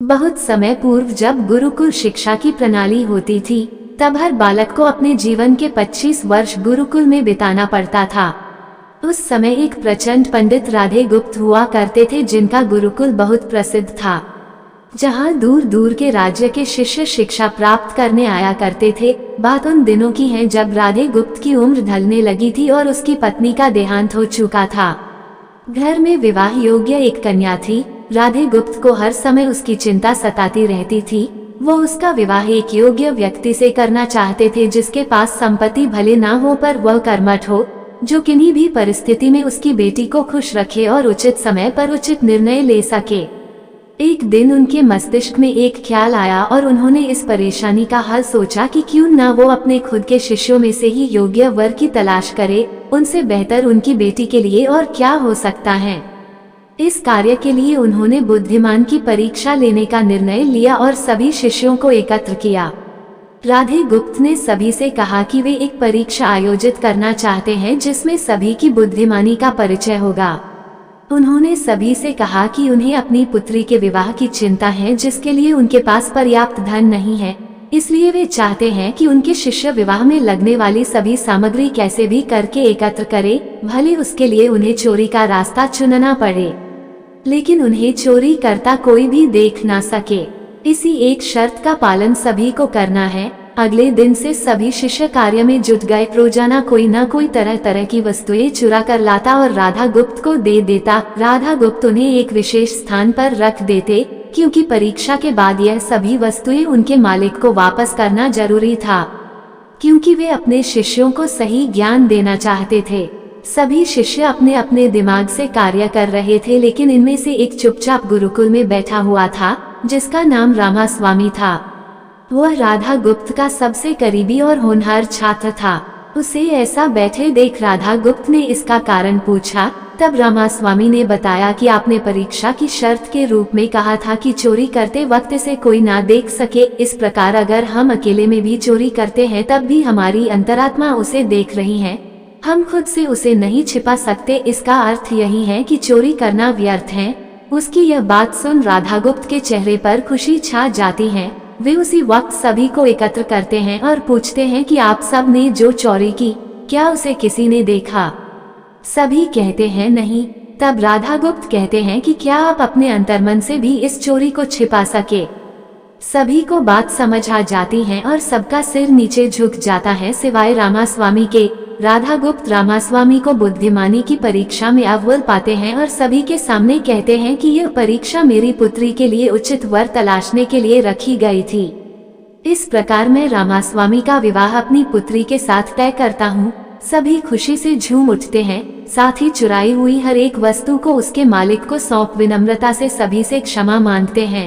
बहुत समय पूर्व जब गुरुकुल शिक्षा की प्रणाली होती थी, तब हर बालक को अपने जीवन के 25 वर्ष गुरुकुल में बिताना पड़ता था। उस समय एक प्रचंड पंडित राधे गुप्त हुआ करते थे, जिनका गुरुकुल बहुत प्रसिद्ध था, जहाँ दूर दूर के राज्य के शिष्य शिक्षा प्राप्त करने आया करते थे। बात उन दिनों की है जब राधे गुप्त की उम्र ढलने लगी थी और उसकी पत्नी का देहांत हो चुका था। घर में विवाह योग्य एक कन्या थी। राधे गुप्त को हर समय उसकी चिंता सताती रहती थी। वो उसका विवाह एक योग्य व्यक्ति से करना चाहते थे, जिसके पास संपत्ति भले ना हो पर वह कर्मठ हो, जो किन्हीं भी परिस्थिति में उसकी बेटी को खुश रखे और उचित समय पर उचित निर्णय ले सके। एक दिन उनके मस्तिष्क में एक ख्याल आया और उन्होंने इस परेशानी का हल सोचा कि क्यों ना वो अपने खुद के शिष्यों में से ही योग्य वर की तलाश करे। उनसे बेहतर उनकी बेटी के लिए और क्या हो सकता है। इस कार्य के लिए उन्होंने बुद्धिमान की परीक्षा लेने का निर्णय लिया और सभी शिष्यों को एकत्र किया। राधे गुप्त ने सभी से कहा कि वे एक परीक्षा आयोजित करना चाहते हैं, जिसमें सभी की बुद्धिमानी का परिचय होगा। उन्होंने सभी से कहा कि उन्हें अपनी पुत्री के विवाह की चिंता है, जिसके लिए उनके पास पर्याप्त धन नहीं है। इसलिए वे चाहते हैं कि उनके शिष्य विवाह में लगने वाली सभी सामग्री कैसे भी करके एकत्र करे, भले उसके लिए उन्हें चोरी का रास्ता चुनना पड़े, लेकिन उन्हें चोरी करता कोई भी देख ना सके। इसी एक शर्त का पालन सभी को करना है। अगले दिन से सभी शिष्य कार्य में जुट गए। रोजाना कोई न कोई तरह तरह की वस्तुएं चुरा कर लाता और राधा गुप्त को दे देता। राधा गुप्त उन्हें एक विशेष स्थान पर रख देते, क्योंकि परीक्षा के बाद यह सभी वस्तुएं उनके मालिक को वापस करना जरूरी था, क्योंकि वे अपने शिष्यों को सही ज्ञान देना चाहते थे। सभी शिष्य अपने अपने दिमाग से कार्य कर रहे थे, लेकिन इनमें से एक चुपचाप गुरुकुल में बैठा हुआ था, जिसका नाम रामास्वामी था। वह राधा गुप्त का सबसे करीबी और होनहार छात्र था। उसे ऐसा बैठे देख राधा गुप्त ने इसका कारण पूछा। तब रामास्वामी ने बताया कि आपने परीक्षा की शर्त के रूप में कहा था कि चोरी करते वक्त इसे कोई ना देख सके। इस प्रकार अगर हम अकेले में भी चोरी करते हैं, तब भी हमारी अंतरात्मा उसे देख रही है। हम खुद से उसे नहीं छिपा सकते। इसका अर्थ यही है कि चोरी करना व्यर्थ है। उसकी यह बात सुन राधा गुप्त के चेहरे पर खुशी छा जाती है। वे उसी वक्त सभी को एकत्र करते हैं और पूछते हैं कि आप सब ने जो चोरी की, क्या उसे किसी ने देखा? सभी कहते हैं नहीं। तब राधा गुप्त कहते हैं कि क्या आप अपने अंतर्मन से भी इस चोरी को छिपा सके? सभी को बात समझ आ जाती है और सबका सिर नीचे झुक जाता है, सिवाय रामास्वामी के। राधा गुप्त रामास्वामी को बुद्धिमानी की परीक्षा में अव्वल पाते हैं और सभी के सामने कहते हैं कि यह परीक्षा मेरी पुत्री के लिए उचित वर तलाशने के लिए रखी गई थी। इस प्रकार मैं रामास्वामी का विवाह अपनी पुत्री के साथ तय करता हूँ। सभी खुशी से झूम उठते हैं। साथ ही चुराई हुई हर एक वस्तु को उसके मालिक को सौंप विनम्रता से सभी से क्षमा मांगते हैं।